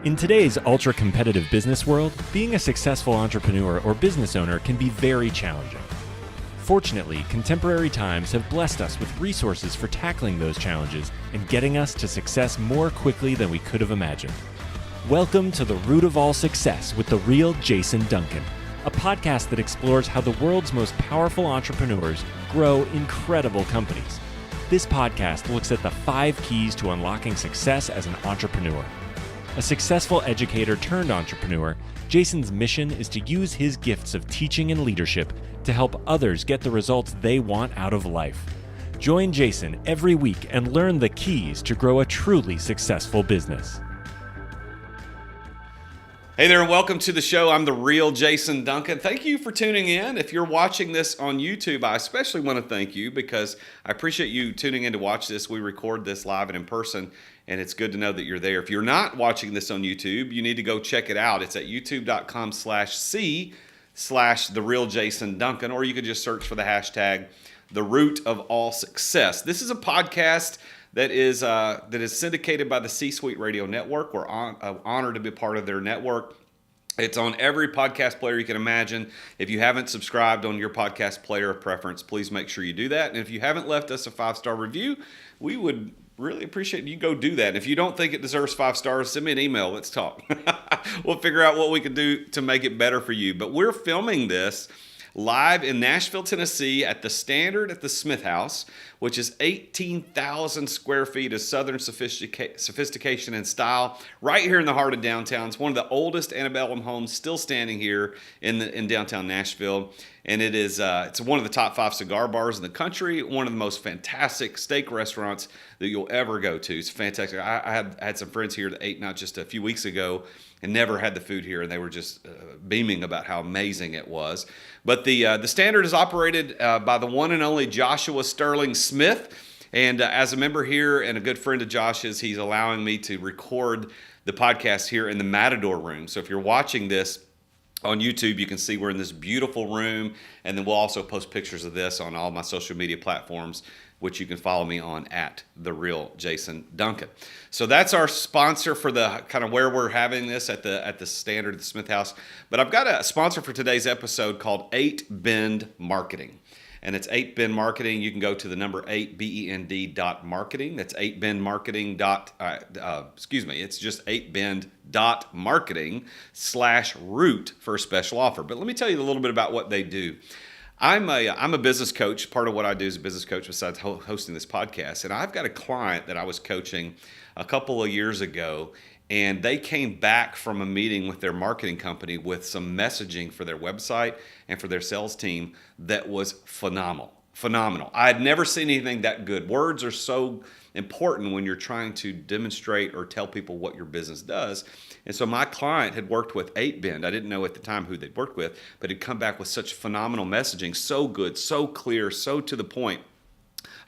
In today's ultra-competitive business world, being a successful entrepreneur or business owner can be very challenging. Fortunately, contemporary times have blessed us with resources for tackling those challenges and getting us to success more quickly than we could have imagined. Welcome to The Root of All Success with the Real Jason Duncan, a podcast that explores how the world's most powerful entrepreneurs grow incredible companies. This podcast looks at the 5 keys to unlocking success as an entrepreneur. A successful educator turned entrepreneur, Jason's mission is to use his gifts of teaching and leadership to help others get the results they want out of life. Join Jason every week and learn the keys to grow a truly successful business. Hey there and welcome to the show. I'm the Real Jason Duncan. Thank you for tuning in. If you're watching this on YouTube, I especially want to thank you because I appreciate you tuning in to watch this. We record this live and in person, and it's good to know that you're there. If you're not watching this on YouTube, you need to go check it out. It's at youtube.com/C/TheRealJasonDuncan, or you could just search for the hashtag The Root of All Success. This is a podcast that is syndicated by the C-Suite Radio Network. We're honored to be part of their network. It's on every podcast player you can imagine. If you haven't subscribed on your podcast player of preference, please make sure you do that. And if you haven't left us a 5-star review, we would really appreciate you go do that. If you don't think it deserves 5 stars, send me an email. Let's talk. We'll figure out what we can do to make it better for you. But we're filming this live in Nashville, Tennessee at the Standard at the Smith House, which is 18,000 square feet of Southern sophistication and style, right here in the heart of downtown. It's one of the oldest antebellum homes still standing here in downtown Nashville. And it's one of the top 5 cigar bars in the country, one of the most fantastic steak restaurants that you'll ever go to. It's fantastic. I had some friends here that ate not just a few weeks ago and never had the food here, and they were just beaming about how amazing it was. But the Standard is operated by the one and only Joshua Sterling Smith, and as a member here and a good friend of Josh's, he's allowing me to record the podcast here in the Matador room. So if you're watching this on YouTube, you can see we're in this beautiful room, and then we'll also post pictures of this on all my social media platforms, which you can follow me on at The Real Jason Duncan. So that's our sponsor for the kind of where we're having this at the Standard at the Smith House. But I've got a sponsor for today's episode called 8Bend Marketing. And it's 8Bend Marketing. You can go to the number 8, BEND.marketing. That's 8BendMarketing. It's just 8Bend.marketing/root for a special offer. But let me tell you a little bit about what they do. I'm a business coach. Part of what I do is a business coach besides hosting this podcast. And I've got a client that I was coaching a couple of years ago, and they came back from a meeting with their marketing company with some messaging for their website and for their sales team that was phenomenal. I had never seen anything that good. Words are so important when you're trying to demonstrate or tell people what your business does. And so my client had worked with 8Bend. I didn't know at the time who they'd worked with, but had come back with such phenomenal messaging, so good, so clear, so to the point.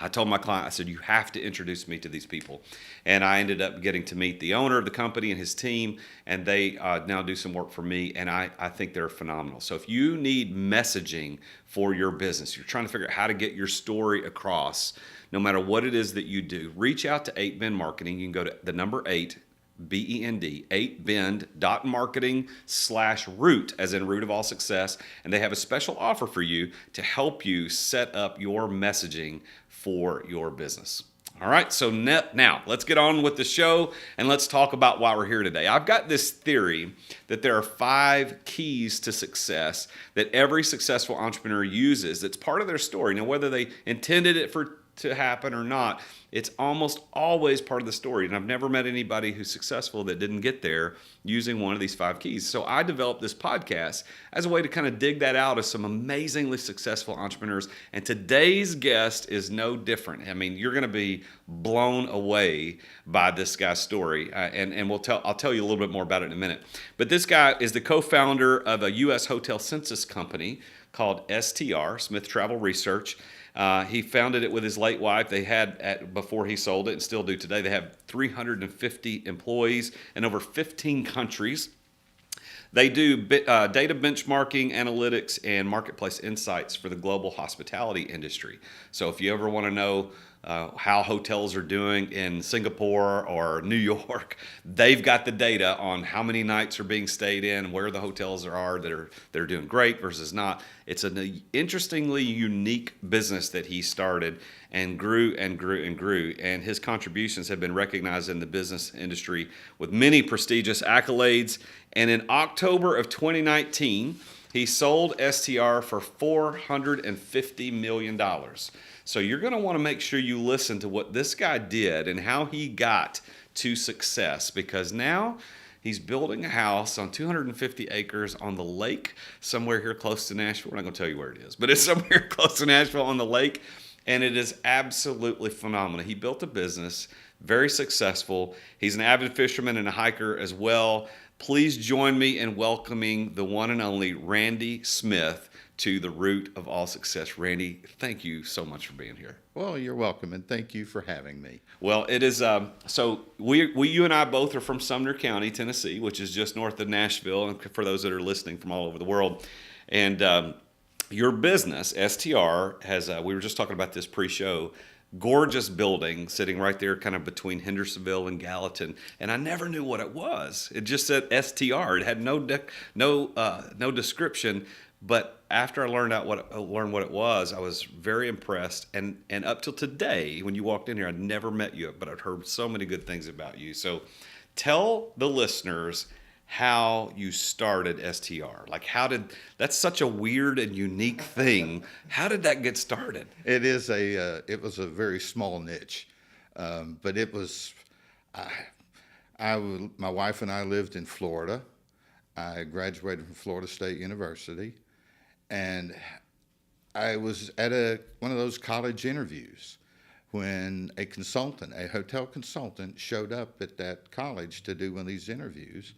I told my client, I said, you have to introduce me to these people. And I ended up getting to meet the owner of the company and his team, and they now do some work for me, and I think they're phenomenal. So if you need messaging for your business, you're trying to figure out how to get your story across, no matter what it is that you do, reach out to 8Bend Marketing. You can go to the number 8, BEND, 8Bend.marketing/root, as in root of all success. And they have a special offer for you to help you set up your messaging for your business. All right, so now let's get on with the show and let's talk about why we're here today. I've got this theory that there are 5 keys to success that every successful entrepreneur uses that's part of their story. Now, whether they intended it to happen or not, it's almost always part of the story. And I've never met anybody who's successful that didn't get there using one of these 5 keys. So I developed this podcast as a way to kind of dig that out of some amazingly successful entrepreneurs. And today's guest is no different. I mean, you're going to be blown away by this guy's story. And I'll tell you a little bit more about it in a minute. But this guy is the co-founder of a U.S. hotel census company called STR, Smith Travel Research. He founded it with his late wife. They had, before he sold it, and still do today, they have 350 employees in over 15 countries. They do data benchmarking, analytics, and marketplace insights for the global hospitality industry. So if you ever want to know how hotels are doing in Singapore or New York. They've got the data on how many nights are being stayed in, where the hotels are that are doing great versus not. It's an interestingly unique business that he started and grew and grew and grew. And his contributions have been recognized in the business industry with many prestigious accolades. And in October of 2019, he sold STR for $450 million. So you're going to want to make sure you listen to what this guy did and how he got to success, because now he's building a house on 250 acres on the lake somewhere here close to Nashville. We're not going to tell you where it is, but it's somewhere close to Nashville on the lake, and it is absolutely phenomenal. He built a business, very successful. He's an avid fisherman and a hiker as well. Please join me in welcoming the one and only Randy Smith to the Root of All Success. Randy, thank you so much for being here. Well, you're welcome, and thank you for having me. Well, it is, so you and I both are from Sumner County, Tennessee, which is just north of Nashville, and for those that are listening from all over the world. And your business, STR, has, we were just talking about this pre-show, gorgeous building sitting right there kind of between Hendersonville and Gallatin, and I never knew what it was. It just said STR. It had no description, but after I learned what it was, I was very impressed. And up till today, when you walked in here, I'd never met you, but I'd heard so many good things about you. So tell the listeners how you started STR. Like, that's such a weird and unique thing. How did that get started? It was a very small niche, but it was. My wife and I lived in Florida. I graduated from Florida State University, and I was at one of those college interviews when a hotel consultant, showed up at that college to do one of these interviews.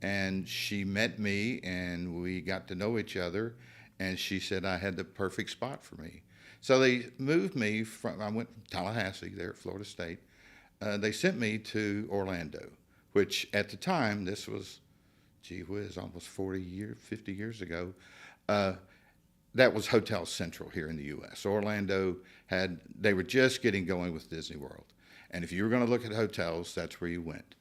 And she met me, and we got to know each other, and she said I had the perfect spot for me. So they moved me I went from Tallahassee there at Florida State. They sent me to Orlando, which at the time, this was, gee whiz, almost 50 years ago, that was Hotel Central here in the U.S. Orlando they were just getting going with Disney World. And if you were going to look at hotels, that's where you went.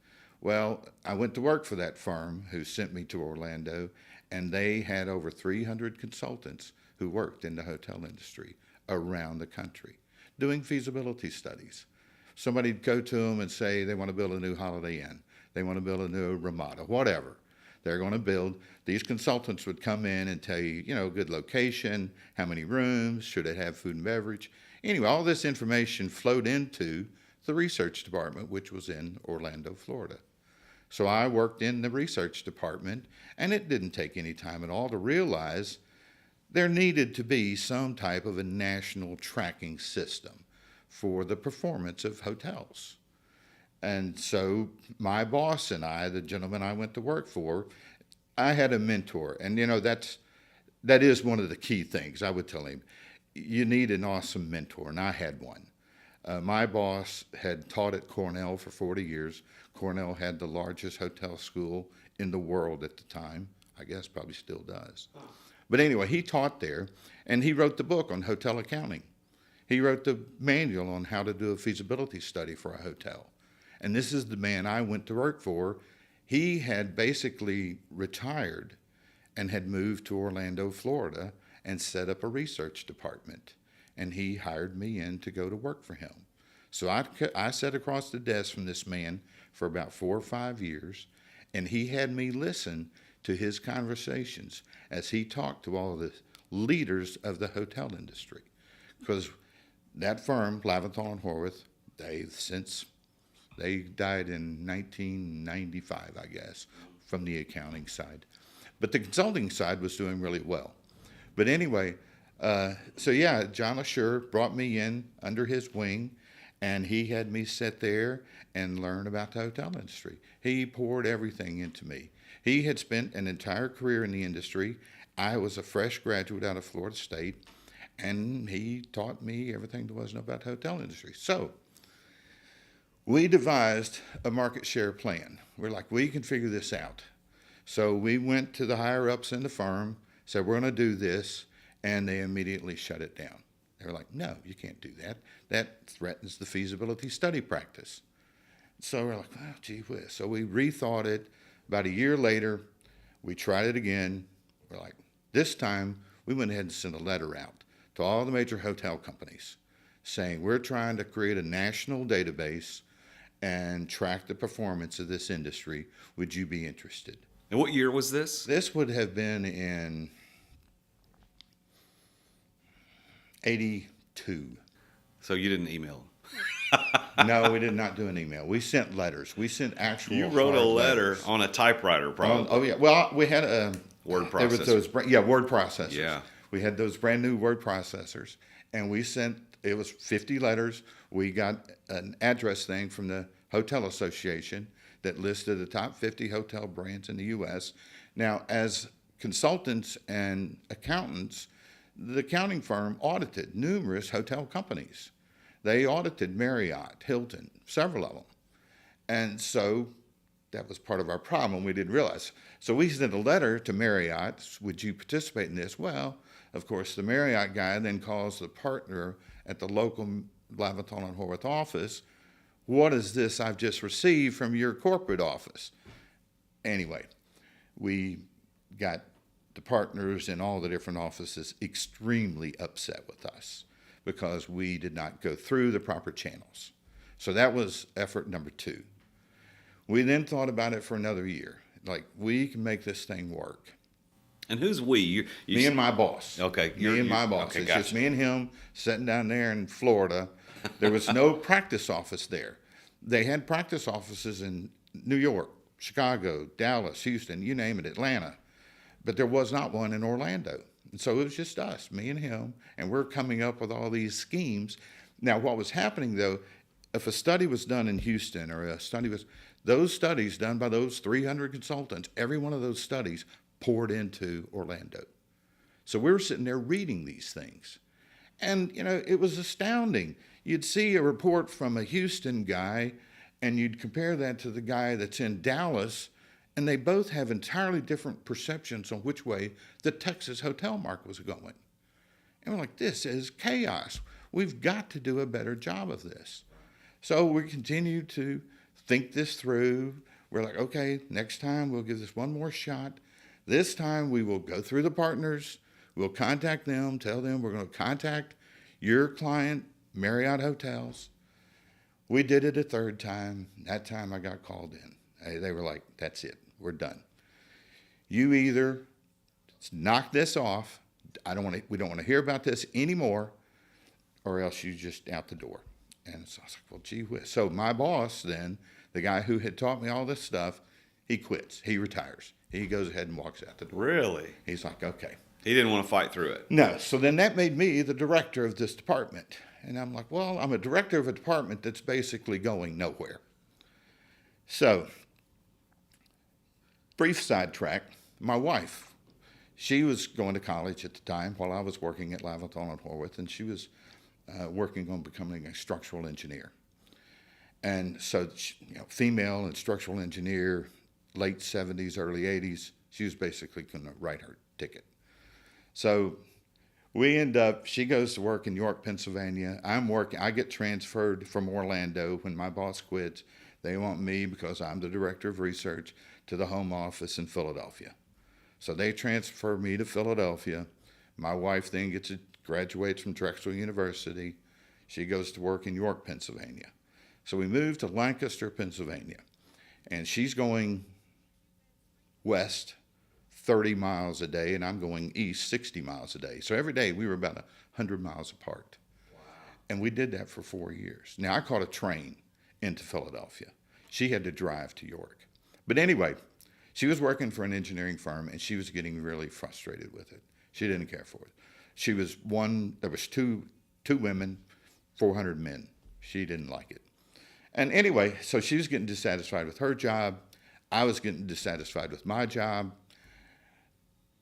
Well, I went to work for that firm who sent me to Orlando, and they had over 300 consultants who worked in the hotel industry around the country doing feasibility studies. Somebody'd go to them and say they want to build a new Holiday Inn, they want to build a new Ramada, whatever they're going to build. These consultants would come in and tell you, good location, how many rooms, should it have food and beverage. Anyway, all this information flowed into the research department, which was in Orlando, Florida. So I worked in the research department, and it didn't take any time at all to realize there needed to be some type of a national tracking system for the performance of hotels. And so my boss and I, the gentleman I went to work for, I had a mentor. And, that is one of the key things. I would tell him, you need an awesome mentor, and I had one. My boss had taught at Cornell for 40 years. Cornell had the largest hotel school in the world at the time. I guess probably still does. But anyway, he taught there, and he wrote the book on hotel accounting. He wrote the manual on how to do a feasibility study for a hotel. And this is the man I went to work for. He had basically retired and had moved to Orlando, Florida, and set up a research department. And he hired me in to go to work for him. So I sat across the desk from this man for about 4 or 5 years, and he had me listen to his conversations as he talked to all the leaders of the hotel industry. Because that firm, Laventhal and Horwath, they died in 1995, I guess, from the accounting side. But the consulting side was doing really well. But anyway, John LaSure brought me in under his wing, and he had me sit there and learn about the hotel industry. He poured everything into me. He had spent an entire career in the industry. I was a fresh graduate out of Florida State, and he taught me everything there was to know about the hotel industry. So we devised a market share plan. We're like, we can figure this out. So we went to the higher ups in the firm, said, we're going to do this, and they immediately shut it down. They were like, no, you can't do that. That threatens the feasibility study practice. So we're like, oh, gee whiz. So we rethought it. About a year later, we tried it again. We're like, this time we went ahead and sent a letter out to all the major hotel companies saying we're trying to create a national database and track the performance of this industry. Would you be interested? And what year was this? This would have been in 82. So you didn't email them. No, we did not do an email. We sent letters. We sent actual. You wrote a hard letter letters. on a typewriter, probably. Oh yeah. Well, we had a Word there was processor. those, word processors. Yeah. We had those brand new word processors, and we sent. It was 50 letters. We got an address thing from the Hotel Association that listed the top 50 hotel brands in the U.S. Now, as consultants and accountants, the accounting firm audited numerous hotel companies. They audited Marriott, Hilton, several of them. And so that was part of our problem. We didn't realize. So we sent a letter to Marriott. Would you participate in this? Well, of course, the Marriott guy then calls the partner at the local Lavatol and Horwath office. What is this I've just received from your corporate office? Anyway, we got the partners in all the different offices extremely upset with us because we did not go through the proper channels. So that was effort number 2. We then thought about it for another year. Like, we can make this thing work. And who's we? You Me and my boss. Okay. Me and my boss. Okay, It's gotcha. just me and him sitting down there in Florida. There was no practice office there. They had practice offices in New York, Chicago, Dallas, Houston, you name it, Atlanta. But there was not one in Orlando. And so it was just us, me and him, and we're coming up with all these schemes. Now, what was happening, though, if a study was done in Houston or those studies done by those 300 consultants, every one of those studies poured into Orlando. So we were sitting there reading these things. And, it was astounding. You'd see a report from a Houston guy, and you'd compare that to the guy that's in Dallas, and they both have entirely different perceptions on which way the Texas hotel market was going. And we're like, this is chaos. We've got to do a better job of this. So we continue to think this through. We're like, okay, next time we'll give this one more shot. This time we will go through the partners. We'll contact them, tell them we're going to contact your client, Marriott Hotels. We did it a third time. That time I got called in. They were like, that's it. We're done. You either knock this off. We don't want to hear about this anymore, or else you just out the door. And so I was like, well, gee whiz. So my boss then, the guy who had taught me all this stuff, he quits. He retires. He goes ahead and walks out the door. Really? He's like, okay. He didn't want to fight through it. No. So then that made me the director of this department. And I'm like, well, I'm a director of a department that's basically going nowhere. So, brief sidetrack, my wife, she was going to college at the time while I was working at Lavatol and Horwath, and she was working on becoming a structural engineer. And so, female and structural engineer, late 70s, early 80s, she was basically going to write her ticket. So we end up, she goes to work in York, Pennsylvania. I get transferred from Orlando when my boss quits. They want me, because I'm the director of research, to the home office in Philadelphia. So they transfer me to Philadelphia. My wife then graduates from Drexel University. She goes to work in York, Pennsylvania. So we moved to Lancaster, Pennsylvania. And she's going west 30 miles a day, and I'm going east 60 miles a day. So every day we were about 100 miles apart. Wow. And we did that for 4 years. Now, I caught a train into Philadelphia. She had to drive to York. But anyway, she was working for an engineering firm, and she was getting really frustrated with it. She didn't care for it. There was two women, 400 men. She didn't like it. And anyway, so she was getting dissatisfied with her job. I was getting dissatisfied with my job.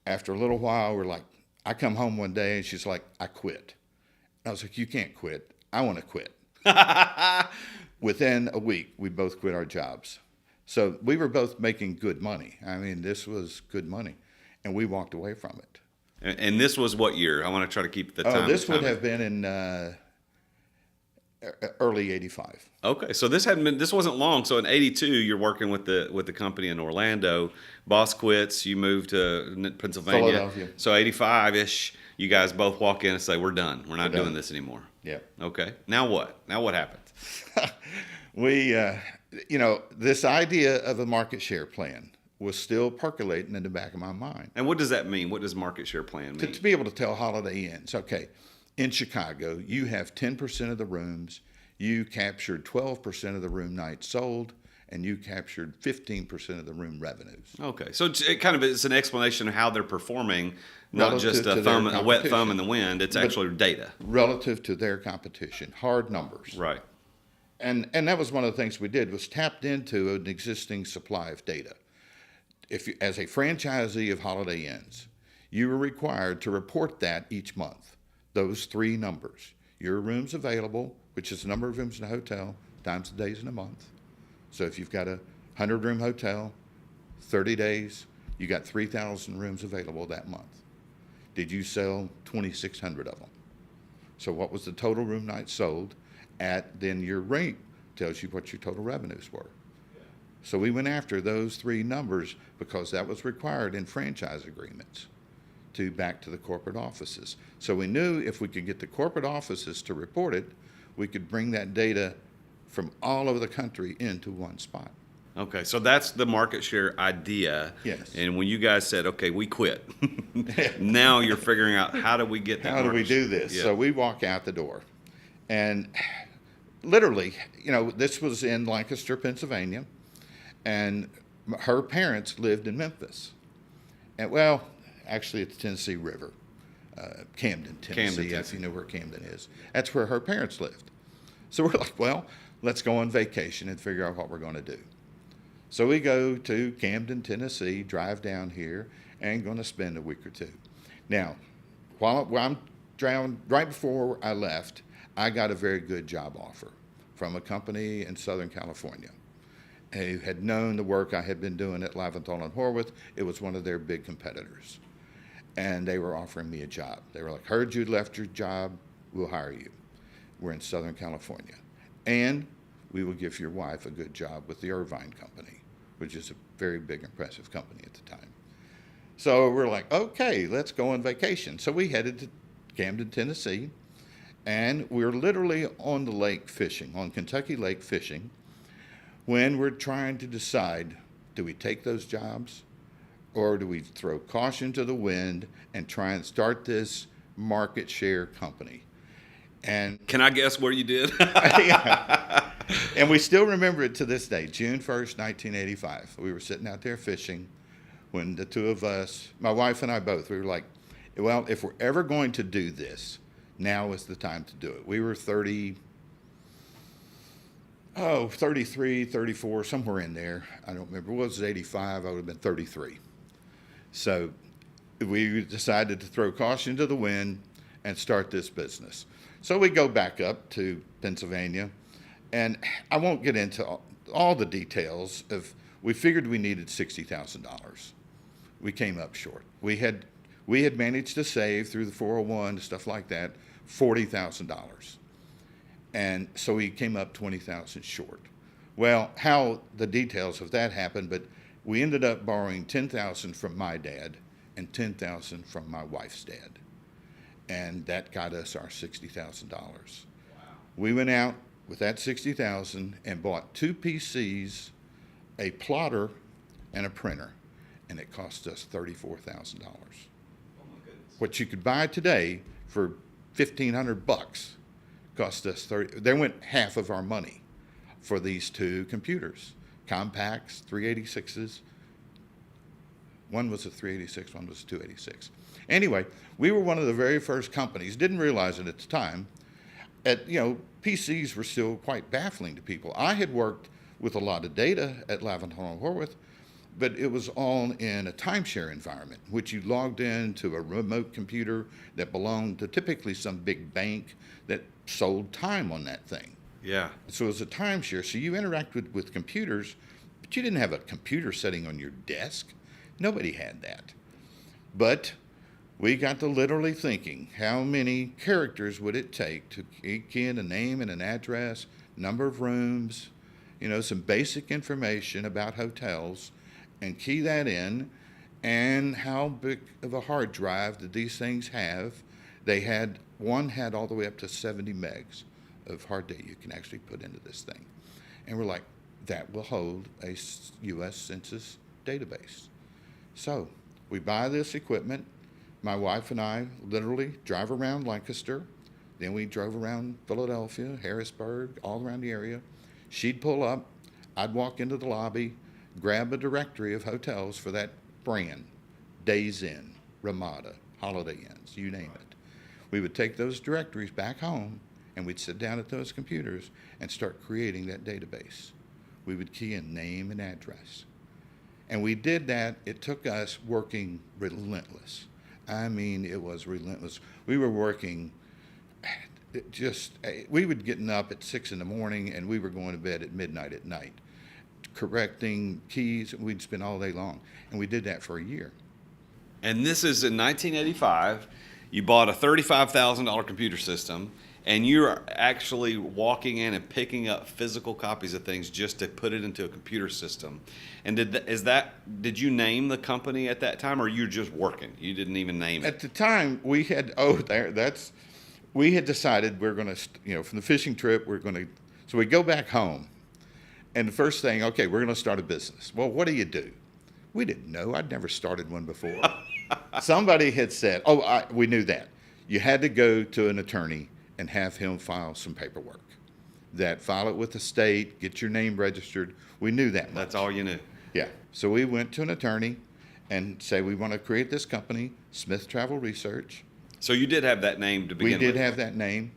After a little while, I come home one day, and she's like, I quit. I was like, you can't quit. I want to quit. Within a week, we both quit our jobs. So we were both making good money. I mean, this was good money. And we walked away from it. And this was what year? I want to try to keep the time. This would have been in early '85. Okay, so this wasn't long. So in '82, you're working with the company in Orlando. Boss quits. You move to Pennsylvania. Philadelphia. So '85-ish, you guys both walk in and say, "We're done. We're not doing this anymore." Yeah. Okay. Now what? Now what happened? We, this idea of a market share plan was still percolating in the back of my mind. And what does that mean? What does market share plan mean? To be able to tell Holiday Inns, okay, in Chicago, you have 10% of the rooms, you captured 12% of the room nights sold, and you captured 15% of the room revenues. Okay, so it's an explanation of how they're performing, not Relative just to a wet thumb in the wind. It's actually data. Relative to their competition, hard numbers. Right. And that was one of the things we did, was tapped into an existing supply of data. If you, as a franchisee of Holiday Inns, you were required to report that each month, those three numbers. Your rooms available, which is the number of rooms in a hotel, times the days in a month. So if you've got a 100-room hotel, 30 days, you got 3,000 rooms available that month. Did you sell 2,600 of them? So what was the total room nights sold at? Then your rate tells you what your total revenues were. So we went after those three numbers because that was required in franchise agreements to back to the corporate offices. So we knew if we could get the corporate offices to report it, we could bring that data from all over the country into one spot. Okay, so that's the market share idea. Yes. And when you guys said, okay, we quit, now you're figuring out how do we get that How do we market do share? this? Yeah. So we walk out the door. And literally, this was in Lancaster, Pennsylvania. And her parents lived in Memphis. And well, actually at the Tennessee River, Camden, Tennessee, if you know where Camden is. That's where her parents lived. So we're like, well, let's go on vacation and figure out what we're going to do. So we go to Camden, Tennessee, drive down here, and going to spend a week or two. Now, while I'm driving, right before I left, I got a very good job offer from a company in Southern California who had known the work I had been doing at Laventhal and Horwath. It was one of their big competitors. And they were offering me a job. They were like, heard you'd left your job, we'll hire you. We're in Southern California. And we will give your wife a good job with the Irvine Company, which is a very big, impressive company at the time. So we're like, okay, let's go on vacation. So we headed to Camden, Tennessee, and we're literally on the lake fishing, on Kentucky Lake fishing, when we're trying to decide, do we take those jobs or do we throw caution to the wind and try and start this market share company? And Can I guess where you did? yeah. And we still remember it to this day, June 1st, 1985. We were sitting out there fishing when the two of us, my wife and I both, we were like, well, if we're ever going to do this, now is the time to do it. We were 33, 34, somewhere in there. I don't remember. What was it, 85? I would have been 33. So we decided to throw caution to the wind and start this business. So we go back up to Pennsylvania, and I won't get into all the details of, we figured we needed $60,000. We came up short. We had managed to save through the 401, stuff like that, $40,000. And so we came up 20,000 short. Well, how the details of that happened, but we ended up borrowing 10,000 from my dad and 10,000 from my wife's dad. And that got us our $60,000. Wow. We went out with that $60,000 and bought 2 PCs, a plotter, and a printer, and it cost us $34,000. What you could buy today for $1,500 cost us $30,000. There went half of our money for these 2 computers, Compacts, 386s. One was a 386, one was a 286. Anyway, we were one of the very first companies, didn't realize it at the time. PCs were still quite baffling to people. I had worked with a lot of data at Laventhal and Horwath, but it was all in a timeshare environment, which you logged into a remote computer that belonged to typically some big bank that sold time on that thing. Yeah. So it was a timeshare. So you interacted with computers, but you didn't have a computer sitting on your desk. Nobody had that. But we got to literally thinking, how many characters would it take to key in a name and an address, number of rooms, some basic information about hotels, and key that in, and how big of a hard drive did these things have? One had all the way up to 70 megs of hard data you can actually put into this thing. And we're like, that will hold a U.S. Census database. So we buy this equipment. My wife and I literally drive around Lancaster. Then we drove around Philadelphia, Harrisburg, all around the area. She'd pull up. I'd walk into the lobby, grab a directory of hotels for that brand, Days Inn, Ramada, Holiday Inns, you name it. We would take those directories back home, and we'd sit down at those computers and start creating that database. We would key in name and address. And we did that. It took us working relentless. I mean, it was relentless. We were working we would getting up at 6 in the morning, and we were going to bed at midnight at night, correcting keys. We'd spend all day long. And we did that for a year. And this is in 1985. You bought a $35,000 computer system, and you're actually walking in and picking up physical copies of things just to put it into a computer system. And did you name the company at that time, or you were just working? You didn't even name it? At the time, we had decided we're going to, from the fishing trip, so we go back home, and the first thing, okay, we're going to start a business. Well, what do you do? We didn't know. I'd never started one before. Somebody had said, we knew that. You had to go to an attorney and have him file some paperwork. File it with the state, get your name registered. We knew that much. That's all you knew. Yeah. So we went to an attorney and say, we want to create this company, Smith Travel Research. So you did have that name to begin with? We did have that name.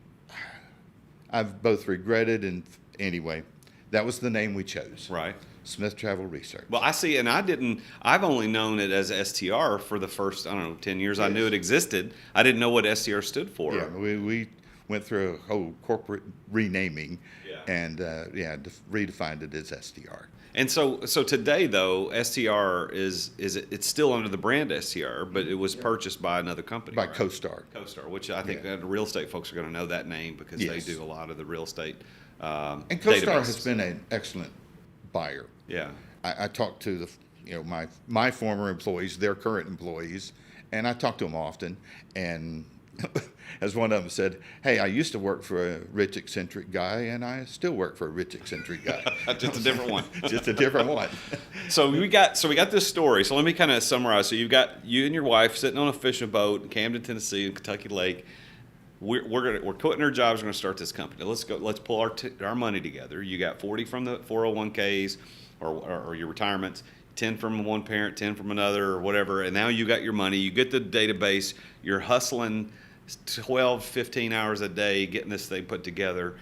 I've both regretted and anyway, that was the name we chose. Right. Smith Travel Research. Well, I see, and I've only known it as STR for the first, 10 years. Yes. I knew it existed. I didn't know what STR stood for. Yeah, we went through a whole corporate renaming and redefined it as STR. And so today, though, STR it's still under the brand STR, but it was purchased by another company. By CoStar. CoStar, which I think the real estate folks are going to know that name because they do a lot of the real estate and CoStar has been an excellent buyer. Yeah. I talked to my former employees, their current employees, and I talk to them often. And as one of them said, hey, I used to work for a rich eccentric guy, and I still work for a rich eccentric guy. Just a different one. Just a different one. So we got this story. So let me kind of summarize. So you've got you and your wife sitting on a fishing boat in Camden, Tennessee, in Kentucky Lake. We're quitting our jobs. We're going to start this company. Let's go. Let's pull our money together. You got 40 from the 401ks or your retirements, 10 from one parent, 10 from another, or whatever. And now you got your money. You get the database. You're hustling 12, 15 hours a day getting this thing put together,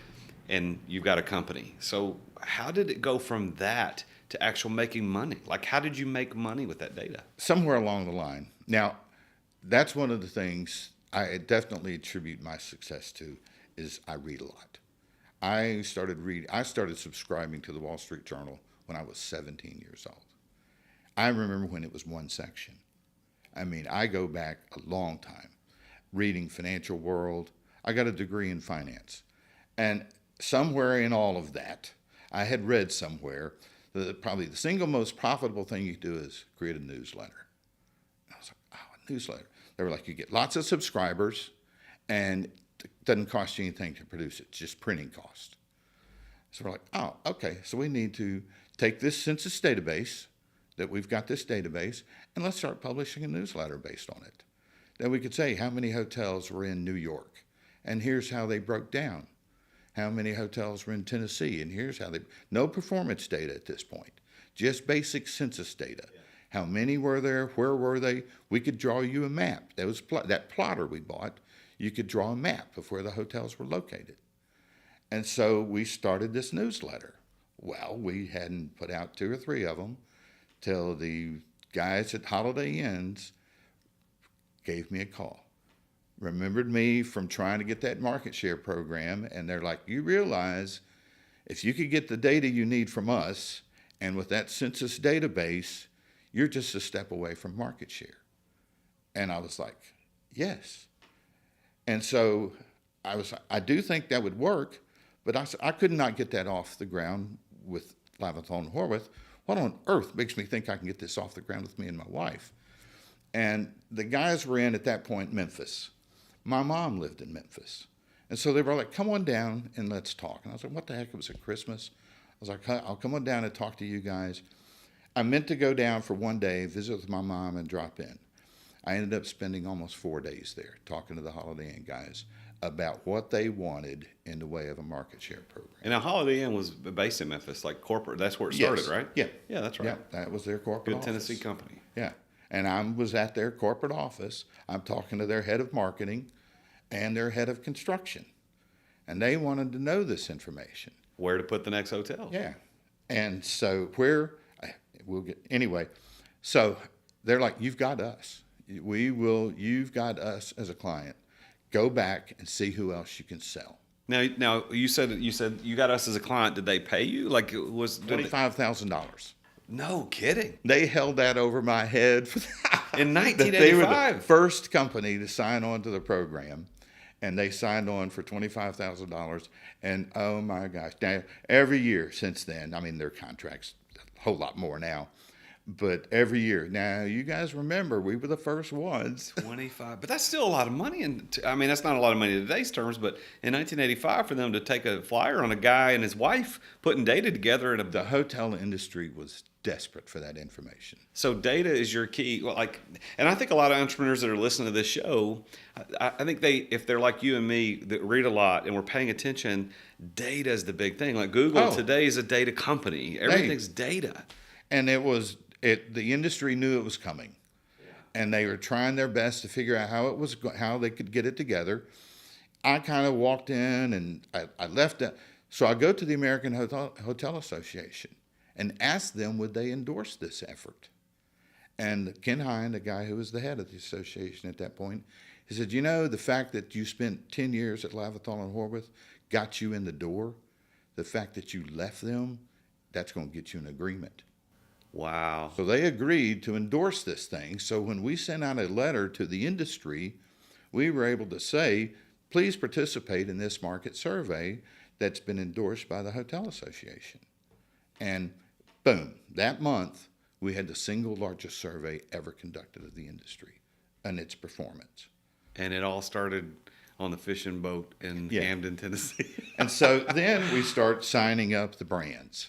and you've got a company. So how did it go from that to actual making money? Like, how did you make money with that data? Somewhere along the line. Now, that's one of the things I definitely attribute my success to is I read a lot. I started subscribing to the Wall Street Journal when I was 17 years old. I remember when it was one section. I mean, I go back a long time reading Financial World. I got a degree in finance. And somewhere in all of that, I had read somewhere that probably the single most profitable thing you can do is create a newsletter. And I was like, a newsletter. They were like, you get lots of subscribers, and it doesn't cost you anything to produce it. It's just printing cost. So we're like, okay. So we need to take this census database, that we've got this database, and let's start publishing a newsletter based on it. Then we could say how many hotels were in New York, and here's how they broke down. How many hotels were in Tennessee, and here's how no performance data at this point, just basic census data. Yeah. How many were there? Where were they? We could draw you a map. That plotter we bought, you could draw a map of where the hotels were located. And so we started this newsletter. Well, we hadn't put out 2 or 3 of them till the guys at Holiday Inns gave me a call. Remembered me from trying to get that market share program, and they're like, you realize if you could get the data you need from us, and with that census database, you're just a step away from market share. And I was like, Yes. And so I do think that would work, but I could not get that off the ground with Laventhal and Horwath. What on earth makes me think I can get this off the ground with me and my wife? And the guys were in, at that point, Memphis. My mom lived in Memphis. And so they were like, come on down and let's talk. And I was like, what the heck? It was at Christmas. I was like, I'll come on down and talk to you guys. I meant to go down for one day, visit with my mom, and drop in. I ended up spending almost 4 days there talking to the Holiday Inn guys about what they wanted in the way of a market share program. And now Holiday Inn was based in Memphis, like corporate. That's where it started, Yes. right? Yeah. Yeah, that's right. Yeah, that was their corporate Good office. Tennessee company. Yeah. And I was at their corporate office. I'm talking to their head of marketing and their head of construction. And they wanted to know this information. Where to put the next hotel. Yeah. And so anyway, so they're like, you've got us. You've got us as a client. Go back and see who else you can sell. Now you said you got us as a client. Did they pay you? Like it was $25,000. No kidding. They held that over my head In that they were the 1985. first company to sign on to the program, and they signed on for $25,000. And oh my gosh, now every year since then, I mean their contracts a whole lot more now, but every year. Now you guys remember we were the first ones. 25, but that's still a lot of money. And I mean, that's not a lot of money in today's terms, but in 1985, for them to take a flyer on a guy and his wife putting data together in The hotel industry was desperate for that information. So data is your key. Well, and I think a lot of entrepreneurs that are listening to this show, I think if they're like you and me that read a lot and we're paying attention, data is the big thing. Like Google today is a data company. Everything's data. And the industry knew it was coming, and they were trying their best to figure out how they could get it together. I kind of walked in and I left it. So I go to the American Hotel Association and asked them would they endorse this effort. And Ken Hine, the guy who was the head of the association at that point, he said, the fact that you spent 10 years at Laventhal and Horwath got you in the door. The fact that you left them, that's going to get you an agreement. Wow. So they agreed to endorse this thing. So when we sent out a letter to the industry, we were able to say, please participate in this market survey that's been endorsed by the Hotel Association. And boom, that month, we had the single largest survey ever conducted of the industry and its performance. And it all started on the fishing boat in Camden, Tennessee. And so then we start signing up the brands.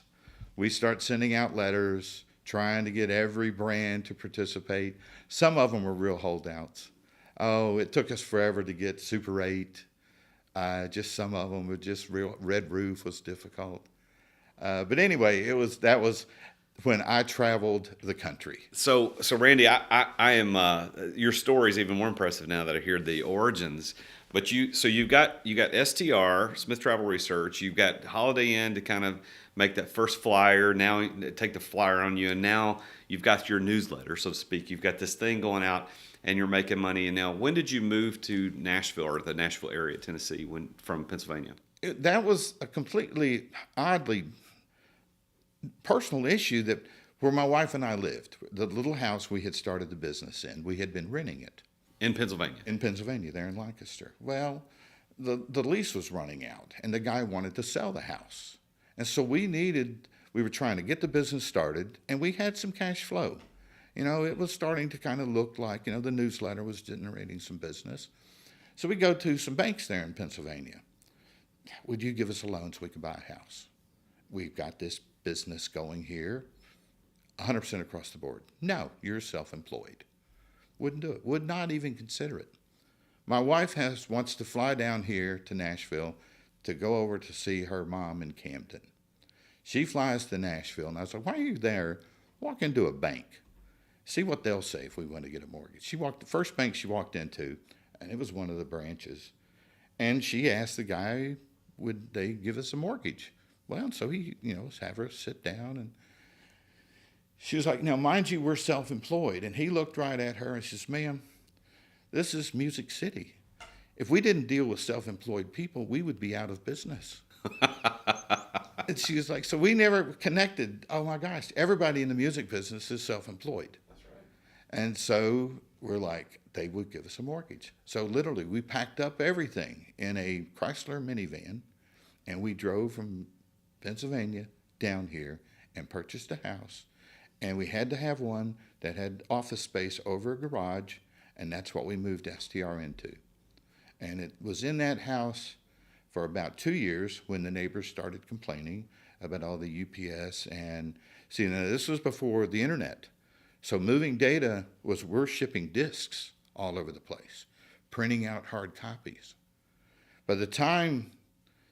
We start sending out letters, trying to get every brand to participate. Some of them were real holdouts. Oh, it took us forever to get Super 8. Just some of them were just real. Red Roof was difficult. But anyway, that was when I traveled the country. So Randy, I am. Your story is even more impressive now that I hear the origins. But you've got STR, Smith Travel Research. You've got Holiday Inn to kind of make that first flyer. Now take the flyer on you, and now you've got your newsletter, so to speak. You've got this thing going out, and you're making money. And now, when did you move to Nashville or the Nashville area, Tennessee, from Pennsylvania? That was a completely oddly personal issue where my wife and I lived. The little house we had started the business in, we had been renting it. In Pennsylvania? In Pennsylvania, there in Lancaster. Well, the lease was running out, and the guy wanted to sell the house. And so we were trying to get the business started, and we had some cash flow. It was starting to kind of look like, the newsletter was generating some business. So we go to some banks there in Pennsylvania. Would you give us a loan so we could buy a house? We've got this business going here, 100% across the board. No, you're self-employed. Wouldn't do it. Would not even consider it. My wife wants to fly down here to Nashville to go over to see her mom in Camden. She flies to Nashville, and I was like, why are you there? Walk into a bank. See what they'll say if we want to get a mortgage. The first bank she walked into, and it was one of the branches, and she asked the guy, would they give us a mortgage? Well, so he, have her sit down, and she was like, now, mind you, we're self-employed. And he looked right at her and says, ma'am, this is Music City. If we didn't deal with self-employed people, we would be out of business. And she was like, so we never connected. Oh, my gosh, everybody in the music business is self-employed. That's right. And so we're like, they would give us a mortgage. So literally, we packed up everything in a Chrysler minivan, and we drove from Pennsylvania down here and purchased a house. And we had to have one that had office space over a garage, and that's what we moved STR into. And it was in that house for about 2 years when the neighbors started complaining about all the UPS. And see, now this was before the internet. So moving data was, we're shipping discs all over the place, printing out hard copies. By the time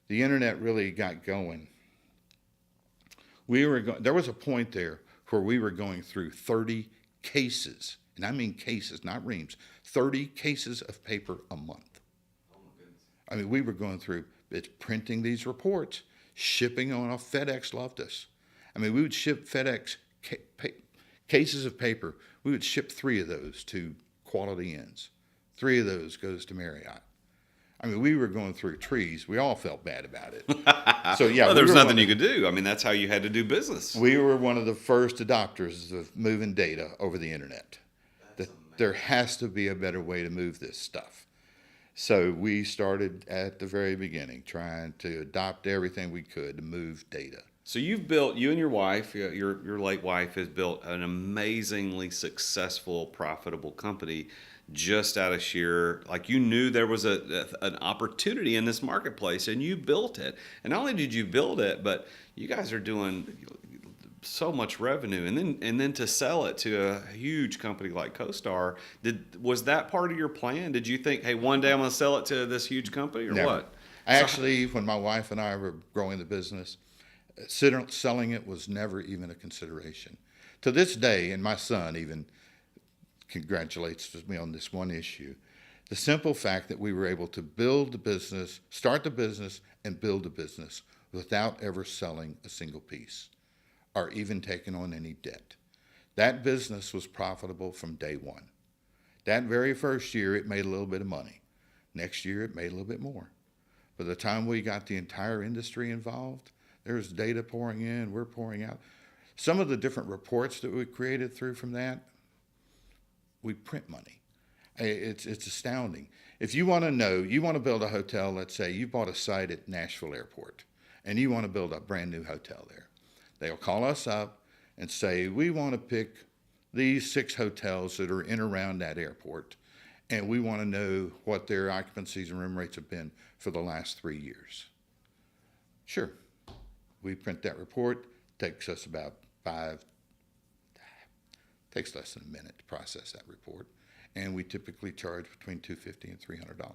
the internet really got going, there was a point there where we were going through 30 cases, and I mean cases, not reams, 30 cases of paper a month. Oh my goodness. I mean, we were going through, it's printing these reports, shipping on off. FedEx loved us. I mean, we would ship FedEx cases of paper. We would ship 3 of those to Quality Inns. 3 of those goes to Marriott. I mean, we were going through trees. We all felt bad about it. So yeah, well, there was nothing you could do. I mean, that's how you had to do business. We were one of the first adopters of moving data over the internet. There has to be a better way to move this stuff. So we started at the very beginning, trying to adopt everything we could to move data. So you've built, you and your wife, your late wife, has built an amazingly successful, profitable company just out of sheer, like, you knew there was an opportunity in this marketplace, and you built it. And not only did you build it, but you guys are doing so much revenue, and then to sell it to a huge company like CoStar. Was that part of your plan? Did you think, hey, one day I'm going to sell it to this huge company, or Never. what? Actually, when my wife and I were growing the business, selling it was never even a consideration. To this day, and my son even congratulates me on this one issue, the simple fact that we were able to build the business, start the business, and build the business without ever selling a single piece or even taking on any debt. That business was profitable from day one. That very first year, it made a little bit of money. Next year, it made a little bit more. By the time we got the entire industry involved, there's data pouring in, we're pouring out. Some of the different reports that we created from that, we print money. It's astounding. If you want to know, you want to build a hotel, let's say you bought a site at Nashville Airport, and you want to build a brand new hotel there. They'll call us up and say, we want to pick these 6 hotels that are in around that airport, and we want to know what their occupancies and room rates have been for the last 3 years. Sure. We print that report. Takes us about takes less than a minute to process that report, and we typically charge between $250 and $300.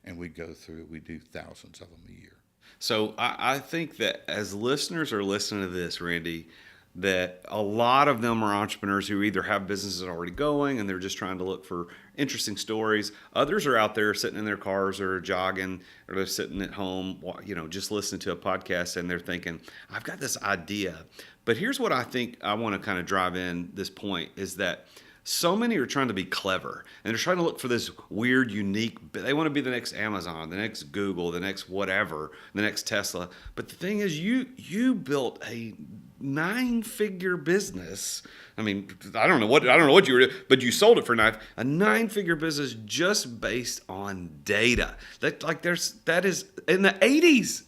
And we go through, we do thousands of them a year. So I think that as listeners are listening to this, Randy, that a lot of them are entrepreneurs who either have businesses already going and they're just trying to look for interesting stories. Others are out there sitting in their cars or jogging, or they're sitting at home, just listening to a podcast, and they're thinking, I've got this idea. But here's what I think I want to kind of drive in this point is that so many are trying to be clever, and they're trying to look for this weird, unique, they want to be the next Amazon, the next Google, the next whatever, the next Tesla. But the thing is, you built a 9-figure business. I mean, I don't know what you were doing, but you sold it for a 9-figure business just based on data. That is in the 80s.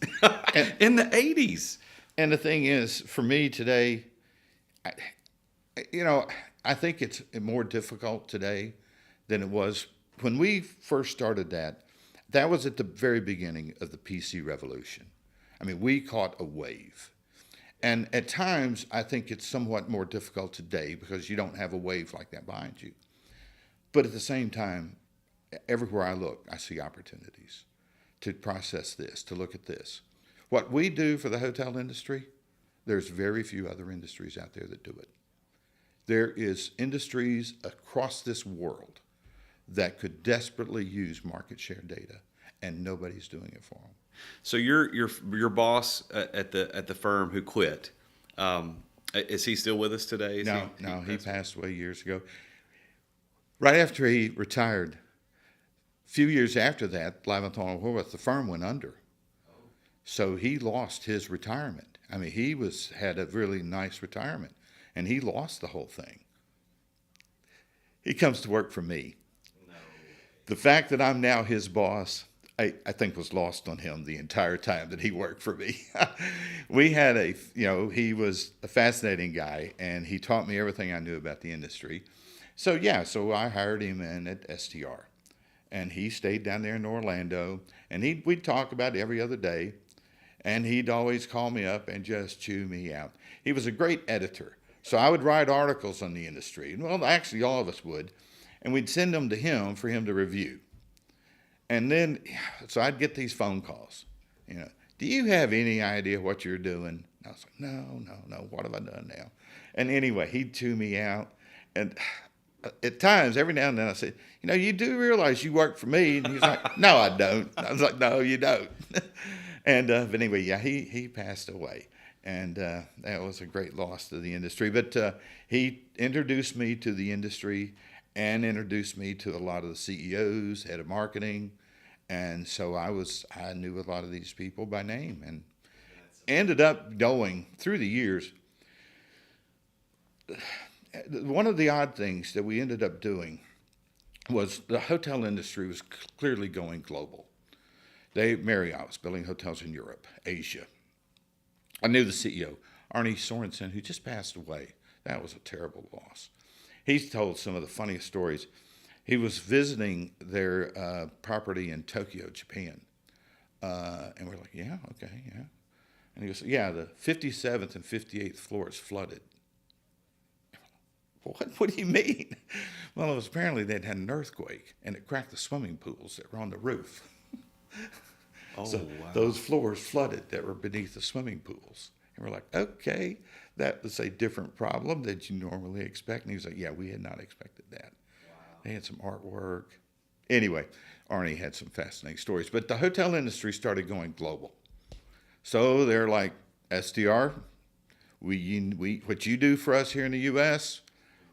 In the 80s. And the thing is, for me today, I think it's more difficult today than it was when we first started that. That was at the very beginning of the PC revolution. I mean, we caught a wave. And at times, I think it's somewhat more difficult today because you don't have a wave like that behind you. But at the same time, everywhere I look, I see opportunities to process this, to look at this. What we do for the hotel industry, there's very few other industries out there that do it. There is industries across this world that could desperately use market share data, and nobody's doing it for them. So your boss at the firm who quit, is he still with us today? No, he passed away years ago. Right after he retired, a few years after that, Laventhal and Horwath, the firm went under. So he lost his retirement. I mean, he had a really nice retirement, and he lost the whole thing. He comes to work for me. The fact that I'm now his boss, I think was lost on him the entire time that he worked for me. We had he was a fascinating guy, and he taught me everything I knew about the industry. So I hired him in at STR, and he stayed down there in Orlando, and we'd talk about it every other day, and he'd always call me up and just chew me out. He was a great editor, so I would write articles on the industry. Well, actually, all of us would. And we'd send them to him for him to review. And then, so I'd get these phone calls, do you have any idea what you're doing? And I was like, no, what have I done now? And anyway, he'd chew me out. And at times, every now and then I said, you do realize you work for me? And he's like, no, I don't. I was like, no, you don't. And but anyway, he passed away. And that was a great loss to the industry. But he introduced me to the industry and introduced me to a lot of the CEOs, head of marketing. And so I knew a lot of these people by name, and ended up going through the years. One of the odd things that we ended up doing was the hotel industry was clearly going global. Marriott was building hotels in Europe, Asia. I knew the CEO, Arne Sorensen, who just passed away. That was a terrible loss. He's told some of the funniest stories. He was visiting their property in Tokyo, Japan. And we're like, yeah, okay, yeah. And he goes, yeah, the 57th and 58th floors flooded. What do you mean? Well, it was apparently they'd had an earthquake, and it cracked the swimming pools that were on the roof. So wow. Those floors flooded that were beneath the swimming pools. And we're like, okay, that was a different problem that you normally expect. And he was like, yeah, we had not expected that. Wow. They had some artwork. Anyway, Arnie had some fascinating stories. But the hotel industry started going global. So they're like, STR, what you do for us here in the U.S.,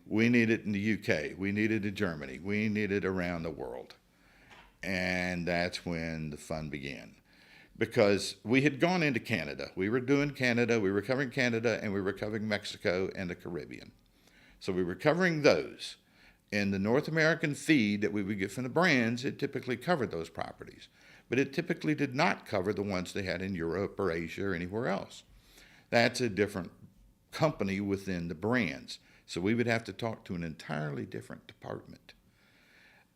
we need it in the U.K., we need it in Germany, we need it around the world. And that's when the fun began. Because we had gone into Canada. We were doing Canada, we were covering Canada, and we were covering Mexico and the Caribbean. So we were covering those. In the North American feed that we would get from the brands, it typically covered those properties. But it typically did not cover the ones they had in Europe or Asia or anywhere else. That's a different company within the brands. So we would have to talk to an entirely different department.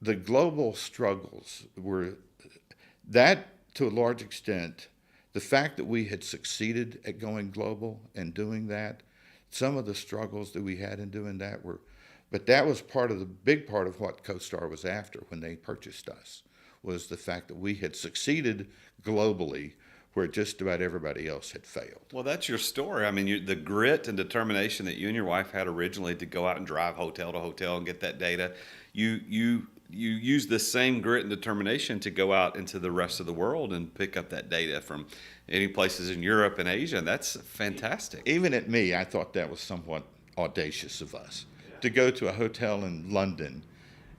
The global struggles were that, to a large extent, the fact that we had succeeded at going global and doing that, some of the struggles that we had in doing that were, but that was big part of what CoStar was after when they purchased us, was the fact that we had succeeded globally where just about everybody else had failed. Well, that's your story. I mean, the grit and determination that you and your wife had originally to go out and drive hotel to hotel and get that data, you use the same grit and determination to go out into the rest of the world and pick up that data from any places in Europe and Asia. And that's fantastic. Even at me, I thought that was somewhat audacious of us to go to a hotel in London.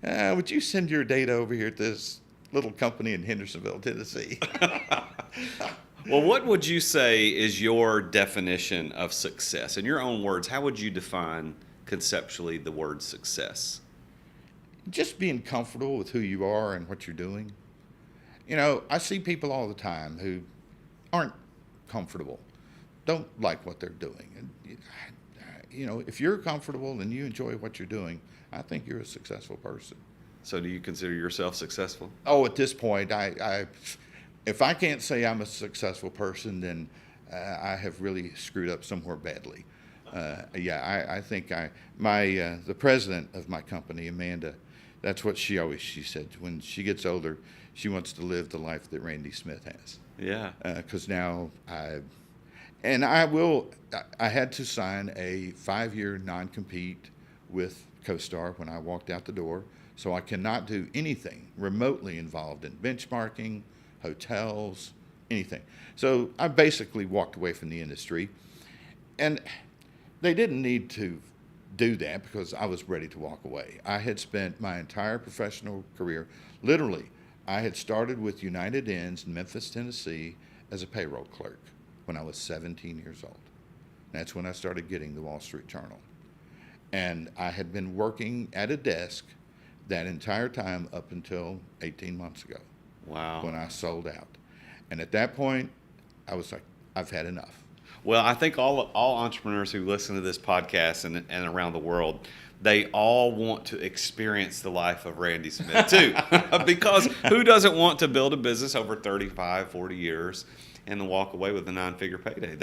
Would you send your data over here to this little company in Hendersonville, Tennessee? Well, what would you say is your definition of success? In your own words, how would you define conceptually the word success? Just being comfortable with who you are and what you're doing. I see people all the time who aren't comfortable, don't like what they're doing. And, if you're comfortable and you enjoy what you're doing, I think you're a successful person. So do you consider yourself successful? Oh, at this point, if I can't say I'm a successful person, then I have really screwed up somewhere badly. I think the president of my company, Amanda, that's what she said. When she gets older, she wants to live the life that Randy Smith has. Yeah. Because now I had to sign a 5-year non-compete with CoStar when I walked out the door. So I cannot do anything remotely involved in benchmarking, hotels, anything. So I basically walked away from the industry. And they didn't need to do that because I was ready to walk away. I had spent my entire professional career, literally, I had started with United Inns in Memphis, Tennessee as a payroll clerk when I was 17 years old. That's when I started getting the Wall Street Journal. And I had been working at a desk that entire time up until 18 months ago. Wow. When I sold out. And at that point, I was like, I've had enough. Well, I think all entrepreneurs who listen to this podcast and around the world, they all want to experience the life of Randy Smith too. Because who doesn't want to build a business over 35, 40 years and then walk away with a 9-figure payday?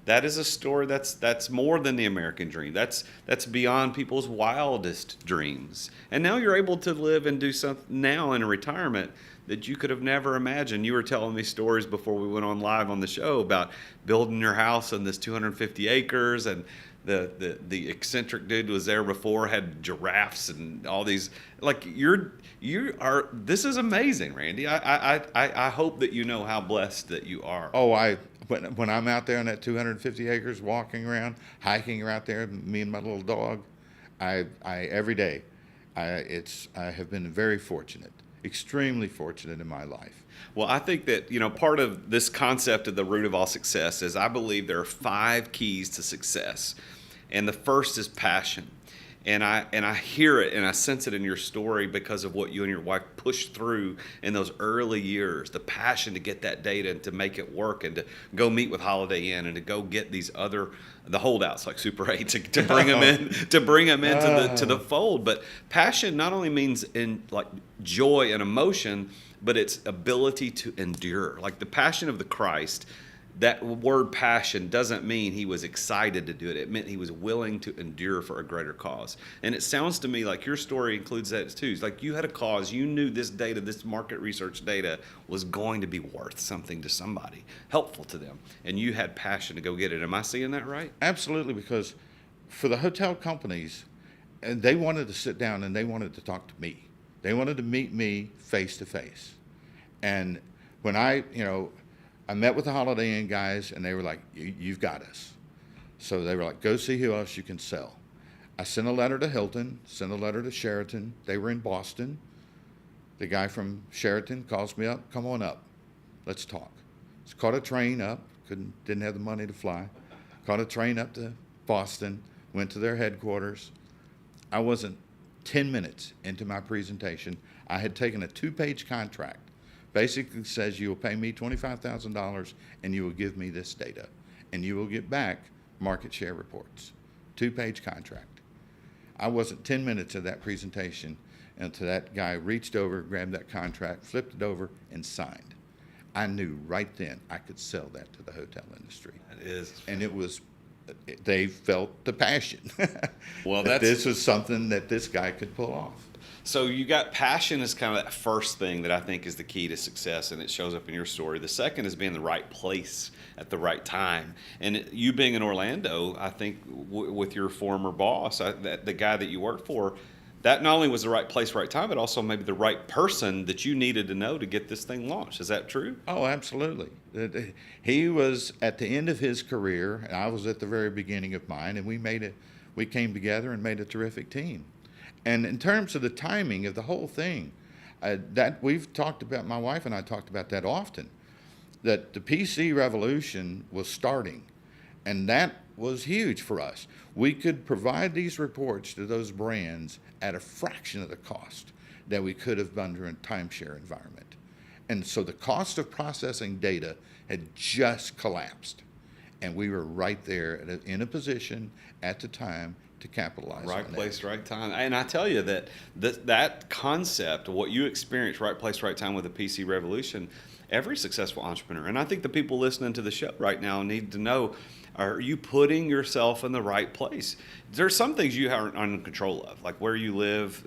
That is a story that's more than the American dream. That's beyond people's wildest dreams. And now you're able to live and do something now in retirement that you could have never imagined. You were telling me stories before we went on live on the show about building your house on this 250 acres, and the eccentric dude was there before, had giraffes and all these. Like you are. This is amazing, Randy. I hope that you know how blessed that you are. Oh, when I'm out there on that 250 acres, walking around, hiking out there, me and my little dog, I every day, I have been very fortunate. Extremely fortunate in my life. Well, I think that, part of this concept of the root of all success is I believe there are 5 keys to success. And the first is passion. And I hear it and I sense it in your story because of what you and your wife pushed through in those early years, the passion to get that data and to make it work and to go meet with Holiday Inn and to go get the holdouts like Super 8 to bring them into the fold. But passion not only means in like joy and emotion, but it's ability to endure. Like the passion of the Christ, that word passion doesn't mean he was excited to do it. It meant he was willing to endure for a greater cause. And it sounds to me like your story includes that too. It's like you had a cause. You knew this data, this market research data was going to be worth something to somebody, helpful to them. And you had passion to go get it. Am I seeing that right? Absolutely, because for the hotel companies, and they wanted to sit down and they wanted to talk to me. They wanted to meet me face to face. And when I met with the Holiday Inn guys, and they were like, you've got us. So they were like, go see who else you can sell. I sent a letter to Hilton, sent a letter to Sheraton. They were in Boston. The guy from Sheraton calls me up, come on up, let's talk. So caught a train up, didn't have the money to fly. Caught a train up to Boston, went to their headquarters. I wasn't 10 minutes into my presentation. I had taken a 2-page contract. Basically says you will pay me $25,000 and you will give me this data and you will get back market share reports. 2-page contract. I wasn't 10 minutes of that presentation until that guy reached over, grabbed that contract, flipped it over, and signed. I knew right then I could sell that to the hotel industry. It is. And they felt the passion. Well, this was something that this guy could pull off. So you got passion as kind of that first thing that I think is the key to success, and it shows up in your story. The second is being in the right place at the right time. And you being in Orlando, I think with your former boss, the guy that you worked for, that not only was the right place, right time, but also maybe the right person that you needed to know to get this thing launched. Is that true? Oh, absolutely. He was at the end of his career, and I was at the very beginning of mine, and we came together and made a terrific team. And in terms of the timing of the whole thing, that we've talked about, my wife and I talked about that often, that the PC revolution was starting, and that was huge for us. We could provide these reports to those brands at a fraction of the cost that we could have under a timeshare environment. And so the cost of processing data had just collapsed, and we were right there in a position at the time to capitalize on that. Right place, right time. And I tell you that concept, what you experience, right place, right time with the PC revolution, every successful entrepreneur, and I think the people listening to the show right now need to know, are you putting yourself in the right place? There's some things you aren't in control of, like where you live,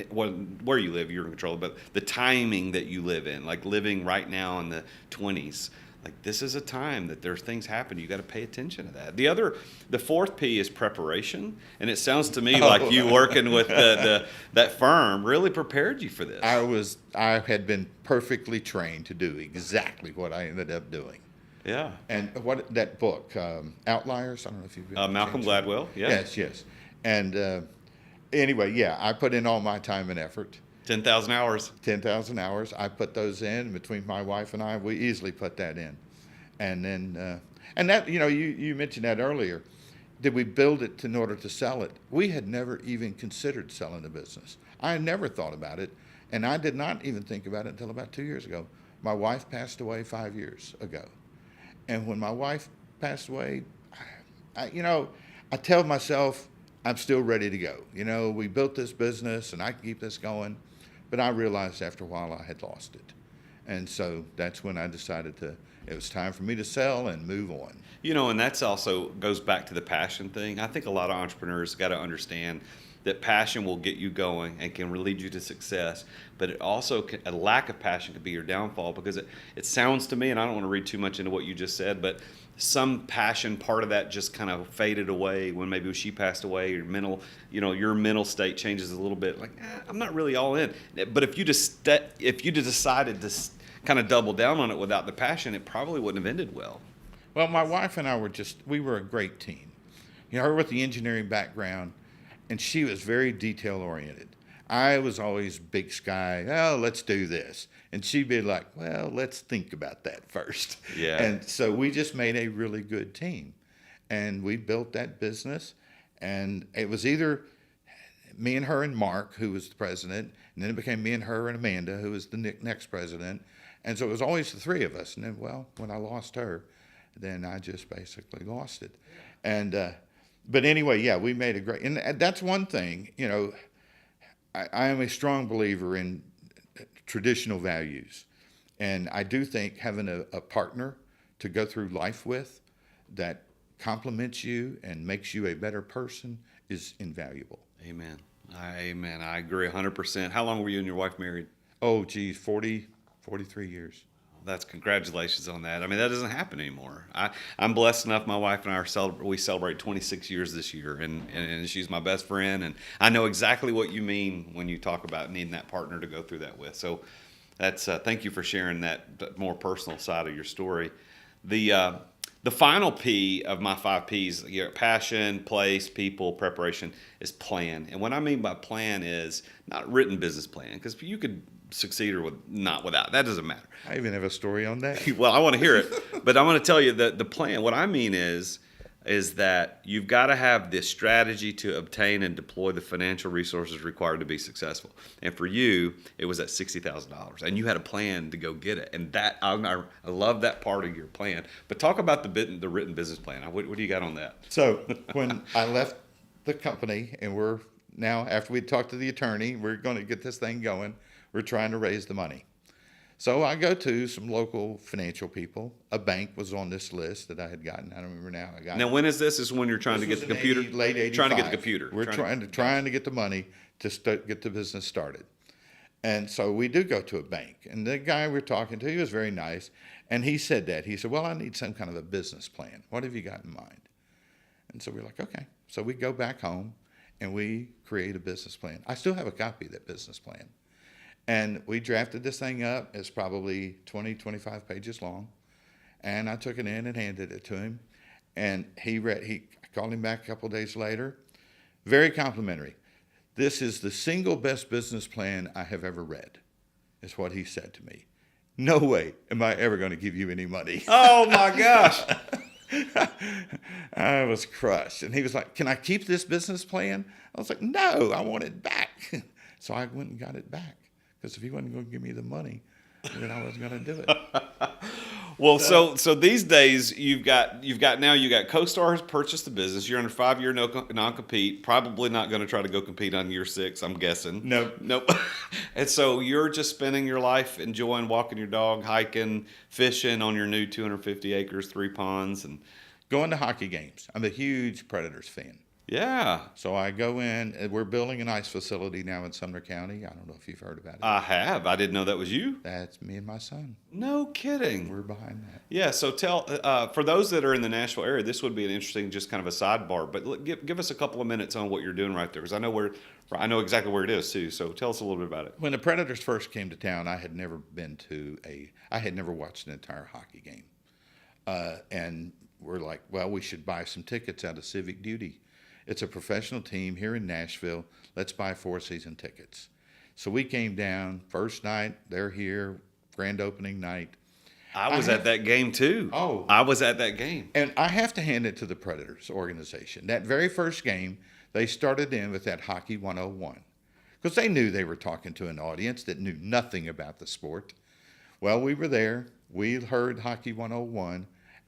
where you live, you're in control of, but the timing that you live in, like living right now in the 20s. Like this is a time that there's things happen. You got to pay attention to that. The fourth P is preparation, and it sounds to me like you working with that firm really prepared you for this. I had been perfectly trained to do exactly what I ended up doing. Yeah. And that book, Outliers. I don't know if you've been Malcolm Gladwell. Yeah. Yes. And anyway, yeah, I put in all my time and effort. 10,000 hours. 10,000 hours. I put those in. Between my wife and I, we easily put that in. And then, and that, you mentioned that earlier. did we build it in order to sell it? We had never even considered selling the business. I had never thought about it, and I did not even think about it until about 2 years ago. My wife passed away 5 years ago. And when my wife passed away, I tell myself I'm still ready to go. We built this business and I can keep this going. But I realized after a while I had lost it. And so that's when I decided it was time for me to sell and move on. And that's also goes back to the passion thing. I think a lot of entrepreneurs got to understand that passion will get you going and can lead you to success. But it also a lack of passion could be your downfall, because it sounds to me, and I don't want to read too much into what you just said, but some passion part of that just kind of faded away when maybe she passed away. Your mental state changes a little bit. Like, I'm not really all in. But if you decided to kind of double down on it without the passion, it probably wouldn't have ended well. Well, my wife and I we were a great team. Her with the engineering background, and she was very detail oriented. I was always big sky, let's do this. And she'd be like, well, let's think about that first. Yeah. And so we just made a really good team. And we built that business. And it was either me and her and Mark, who was the president, and then it became me and her and Amanda, who was the next president. And so it was always the three of us. And then, when I lost her, then I just basically lost it. And but anyway, we made a great, and that's one thing, I am a strong believer in traditional values. And I do think having a partner to go through life with that compliments you and makes you a better person is invaluable. Amen. I agree 100%. How long were you and your wife married? Oh, geez, 43 years. That's congratulations on that. I mean, that doesn't happen anymore. I'm blessed enough. My wife and I we celebrate 26 years this year, and she's my best friend. And I know exactly what you mean when you talk about needing that partner to go through that with. So that's thank you for sharing that more personal side of your story. The final P of my 5 Ps, passion, place, people, preparation, is plan. And what I mean by plan is not written business plan, because you could succeed or not without. That doesn't matter. I even have a story on that. Well, I want to hear it, but I want to tell you that the plan, what I mean is that you've got to have this strategy to obtain and deploy the financial resources required to be successful. And for you, it was at $60,000, and you had a plan to go get it. And that I love that part of your plan. But talk about the written business plan. What do you got on that? So when I left the company, and we're now, after we talked to the attorney, we're going to get this thing going. We're trying to raise the money. So I go to some local financial people. A bank was on this list that I had gotten. I don't remember now. Now, when is this? Is when you're trying to get the computer? Late 85. Trying to get the computer. We're trying to get the money to get the business started. And so we do go to a bank. And the guy we're talking to, he was very nice. And he said, well, I need some kind of a business plan. What have you got in mind? And so we're like, okay. So we go back home and we create a business plan. I still have a copy of that business plan. And we drafted this thing up. It's probably 20, 25 pages long. And I took it in and handed it to him. And I called him back a couple of days later. Very complimentary. This is the single best business plan I have ever read, is what he said to me. No way am I ever going to give you any money. Oh, my gosh. I was crushed. And he was like, can I keep this business plan? I was like, no, I want it back. So I went and got it back. Because if he wasn't going to give me the money, then I wasn't going to do it. Well, so these days you got CoStar has purchased the business. You're under 5-year non-compete. Probably not going to try to go compete on year 6, I'm guessing. Nope. And so you're just spending your life enjoying walking your dog, hiking, fishing on your new 250 acres, 3 ponds, and going to hockey games. I'm a huge Predators fan. Yeah. So I go in. We're building an ice facility now in Sumner County. I don't know if you've heard about it. I have. I didn't know that was you. That's me and my son. No kidding. We're behind that. Yeah. So tell for those that are in the Nashville area, this would be an interesting, just kind of a sidebar. But give us a couple of minutes on what you're doing right there, because I know exactly where it is too. So tell us a little bit about it. When the Predators first came to town, I had never watched an entire hockey game, and we're like, well, we should buy some tickets out of Civic Duty. It's a professional team here in Nashville. Let's buy 4-season tickets. So we came down, first night, they're here, grand opening night. I was at that game too. Oh. I was at that game. And I have to hand it to the Predators organization. That very first game, they started in with that Hockey 101 because they knew they were talking to an audience that knew nothing about the sport. Well, we were there. We heard Hockey 101,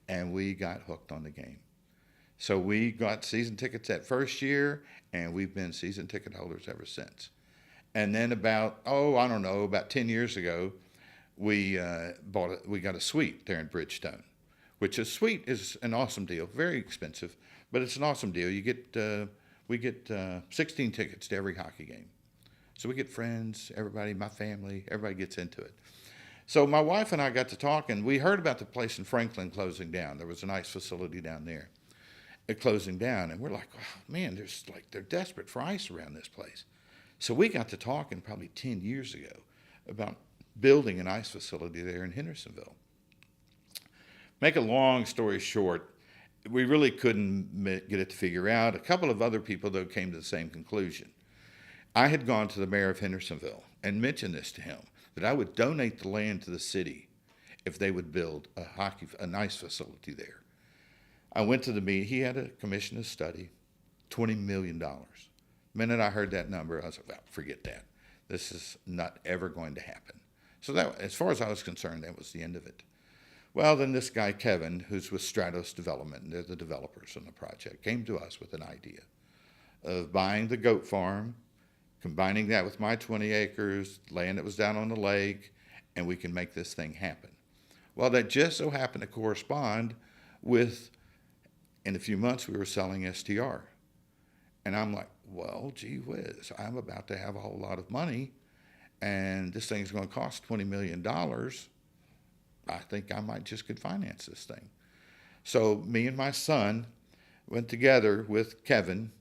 and we got hooked on the game. So we got season tickets that first year, and we've been season ticket holders ever since. And then about 10 years ago, we got a suite there in Bridgestone, which a suite is an awesome deal, very expensive, but it's an awesome deal. We get 16 tickets to every hockey game. So we get friends, everybody, my family, everybody gets into it. So my wife and I got to talking. We heard about the place in Franklin closing down. There was an ice facility down there closing down, and we're like, oh, man, they're desperate for ice around this place. So we got to talking probably 10 years ago about building an ice facility there in Hendersonville. Make a long story short, we really couldn't get it to figure out. A couple of other people, though, came to the same conclusion. I had gone to the mayor of Hendersonville and mentioned this to him, that I would donate the land to the city if they would build an ice facility there. I went to the meeting. He had a commission to study, $20 million. The minute I heard that number, I was like, well, forget that. This is not ever going to happen. So that, as far as I was concerned, that was the end of it. Well, then this guy, Kevin, who's with Stratos Development, and they're the developers on the project, came to us with an idea of buying the goat farm, combining that with my 20 acres, land that was down on the lake, and we can make this thing happen. Well, that just so happened to correspond with, in a few months, we were selling STR. And I'm like, well, gee whiz, I'm about to have a whole lot of money, and this thing's going to cost $20 million. I think I might just could finance this thing. So me and my son went together with Kevin,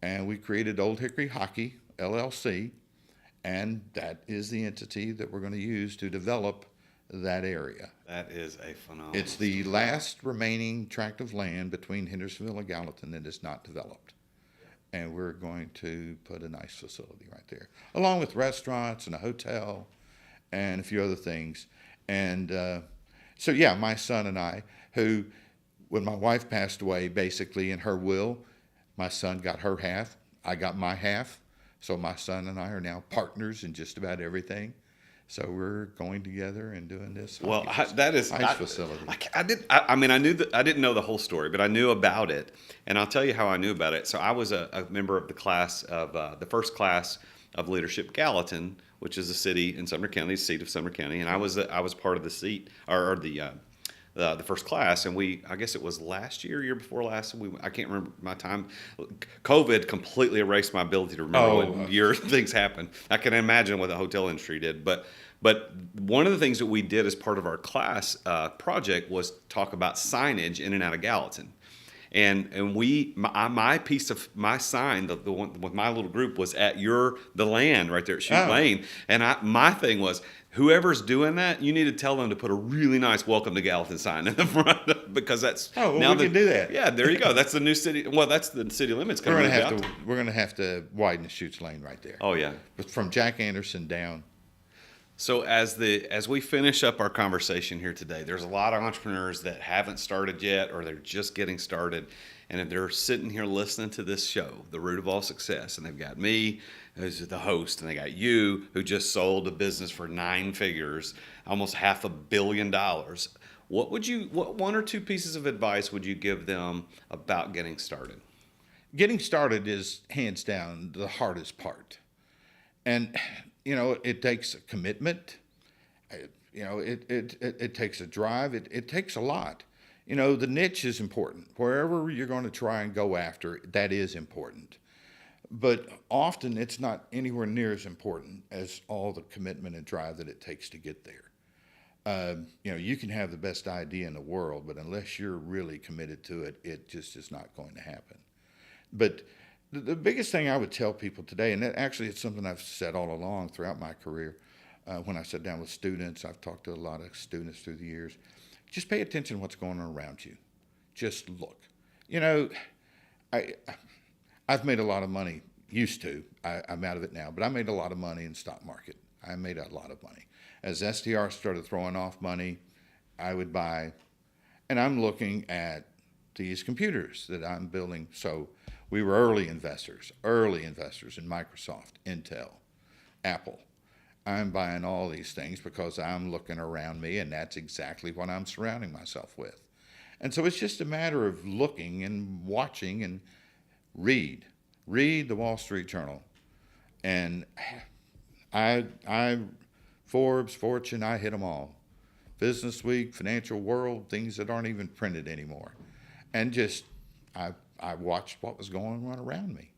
and we created Old Hickory Hockey, LLC, and that is the entity that we're going to use to develop that area. That is a phenomenal. It's the last remaining tract of land between Hendersonville and Gallatin that is not developed. And we're going to put an ice facility right there, along with restaurants and a hotel and a few other things. And so, yeah, my son and I, who, when my wife passed away, basically in her will, my son got her half, I got my half. So my son and I are now partners in just about everything. So we're going together and doing this. Well, that is ice facility. I didn't know the whole story, but I knew about it, and I'll tell you how I knew about it. So I was a member of the class of the first class of Leadership Gallatin, which is a city in Sumner County, the seat of Sumner County, and I was part of the seat or the first class, and I guess it was last year before last. I can't remember my time. COVID completely erased my ability to remember what year things happened. I can imagine what the hotel industry did, but one of the things that we did as part of our class project was talk about signage in and out of Gallatin. And my piece of my sign, the one with my little group, was at the land right there at Shoot Lane. And my thing was, whoever's doing that, you need to tell them to put a really nice "Welcome to Gallatin" sign in the front, because that's we can do that. Yeah, there you go. That's the new city. Well, that's the city limits. We're going to have to widen the Chutes Lane right there. Oh yeah, from Jack Anderson down. So as we finish up our conversation here today, there's a lot of entrepreneurs that haven't started yet, or they're just getting started, and they're sitting here listening to this show, The Root of All Success, and they've got me, who's the host, and they got you, who just sold a business for 9 figures, almost $500 million. What one or two pieces of advice would you give them about getting started? Getting started is hands down the hardest part, and it takes a commitment. It takes a drive. It takes a lot. The niche is important. Wherever you're going to try and go after, that is important. But often it's not anywhere near as important as all the commitment and drive that it takes to get there. You can have the best idea in the world, but unless you're really committed to it, it just is not going to happen. But the biggest thing I would tell people today, and actually it's something I've said all along throughout my career, when I sit down with students, I've talked to a lot of students through the years, just pay attention to what's going on around you. Just look. I've made a lot of money, used to. I'm out of it now, but I made a lot of money in the stock market. I made a lot of money. As STR started throwing off money, I would buy, and I'm looking at these computers that I'm building. So we were early investors in Microsoft, Intel, Apple. I'm buying all these things because I'm looking around me, and that's exactly what I'm surrounding myself with. And so it's just a matter of looking and watching and read the Wall Street Journal. And I Forbes, Fortune, I hit them all. Business Week, Financial World, things that aren't even printed anymore. And just, I watched what was going on around me.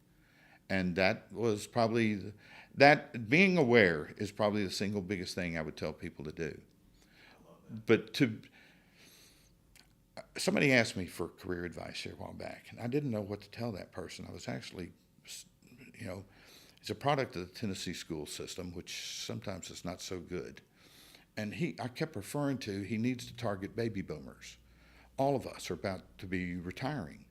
And that was probably, being aware is probably the single biggest thing I would tell people to do. But somebody asked me for career advice here a while back, and I didn't know what to tell that person. I was actually, it's a product of the Tennessee school system, which sometimes is not so good. And I kept referring to, he needs to target baby boomers. All of us are about to be retiring.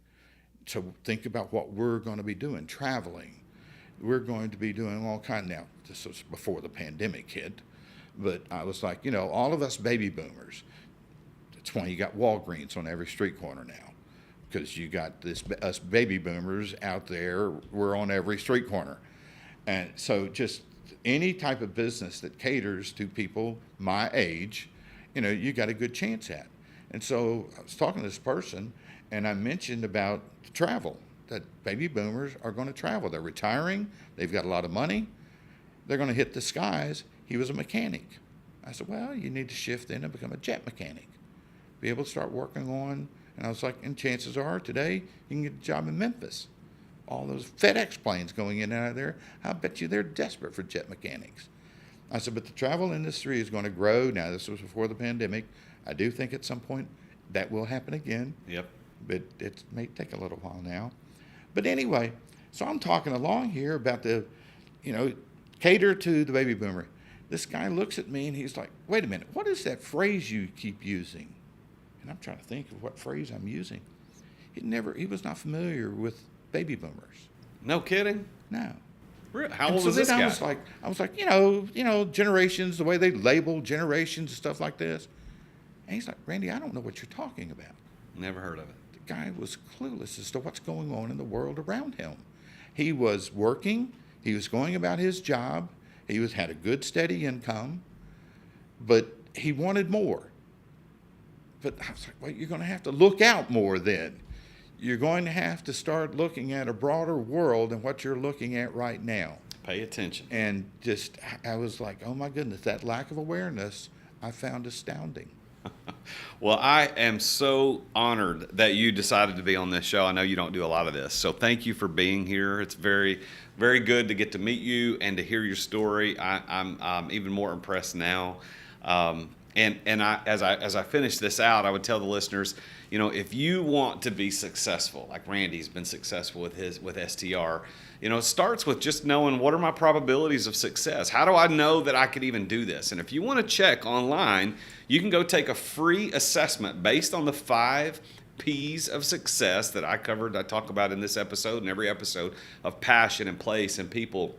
So think about what we're going to be doing, traveling. We're going to be doing all kinds. Now, this was before the pandemic hit, but I was like, all of us baby boomers. That's why you got Walgreens on every street corner now, because you got us baby boomers out there. We're on every street corner. And so just any type of business that caters to people my age, you got a good chance at. And so I was talking to this person, and I mentioned about travel, that baby boomers are going to travel. They're retiring. They've got a lot of money. They're going to hit the skies. He was a mechanic. I said, well, you need to shift in and become a jet mechanic. Be able to start working on, and I was like, and chances are today you can get a job in Memphis. All those FedEx planes going in and out of there, I bet you they're desperate for jet mechanics. I said, but the travel industry is going to grow. Now, this was before the pandemic. I do think at some point that will happen again. Yep. But it may take a little while now. But anyway, so I'm talking along here about the, cater to the baby boomer. This guy looks at me and he's like, wait a minute, what is that phrase you keep using? And I'm trying to think of what phrase I'm using. He was not familiar with baby boomers. No kidding? No. How old was this guy? I was like, generations, the way they label generations and stuff like this. And he's like, Randy, I don't know what you're talking about. Never heard of it. The guy was clueless as to what's going on in the world around him. He was working. He was going about his job. He had a good, steady income. But he wanted more. But I was like, well, you're going to have to look out more then. You're going to have to start looking at a broader world than what you're looking at right now. Pay attention. And I was like, oh my goodness, that lack of awareness I found astounding. Well, I am so honored that you decided to be on this show. I know you don't do a lot of this, so thank you for being here. It's very, very good to get to meet you and to hear your story. I'm even more impressed now. And as I finish this out, I would tell the listeners, if you want to be successful, like Randy's been successful with STR, it starts with just knowing what are my probabilities of success. How do I know that I could even do this? And if you want to check online, you can go take a free assessment based on the 5 P's of success that I talk about in this episode and every episode of passion and place and people,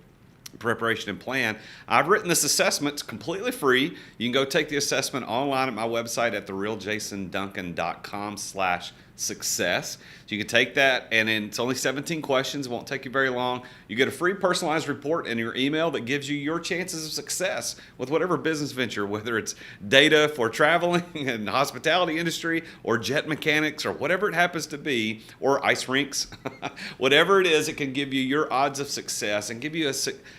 preparation and plan. I've written this assessment. It's completely free. You can go take the assessment online at my website at therealjasonduncan.com/success. So you can take that, and then it's only 17 questions. It won't take you very long. You get a free personalized report in your email that gives you your chances of success with whatever business venture, whether it's data for traveling and the hospitality industry or jet mechanics or whatever it happens to be, or ice rinks. Whatever it is, it can give you your odds of success and give you a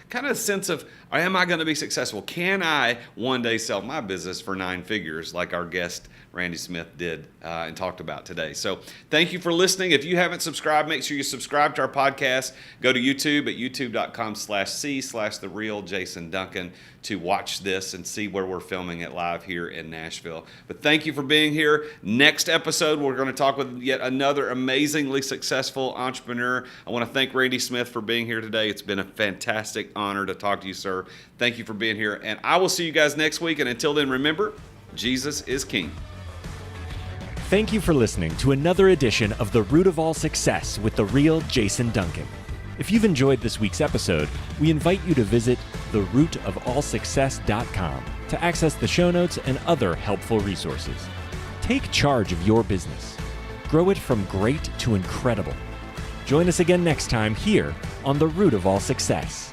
kind of a sense of, am I going to be successful? Can I one day sell my business for 9 figures like our guest Randy Smith did and talked about today? So thank you for listening. If you haven't subscribed, make sure you subscribe to our podcast. Go to YouTube at youtube.com/c/therealjasonduncan to watch this and see where we're filming it live here in Nashville. But thank you for being here. Next episode, we're going to talk with yet another amazingly successful entrepreneur. I want to thank Randy Smith for being here today. It's been a fantastic honor to talk to you, sir. Thank you for being here. And I will see you guys next week. And until then, remember, Jesus is King. Thank you for listening to another edition of The Root of All Success with the Real Jason Duncan. If you've enjoyed this week's episode, we invite you to visit therootofallsuccess.com to access the show notes and other helpful resources. Take charge of your business. Grow it from great to incredible. Join us again next time here on The Root of All Success.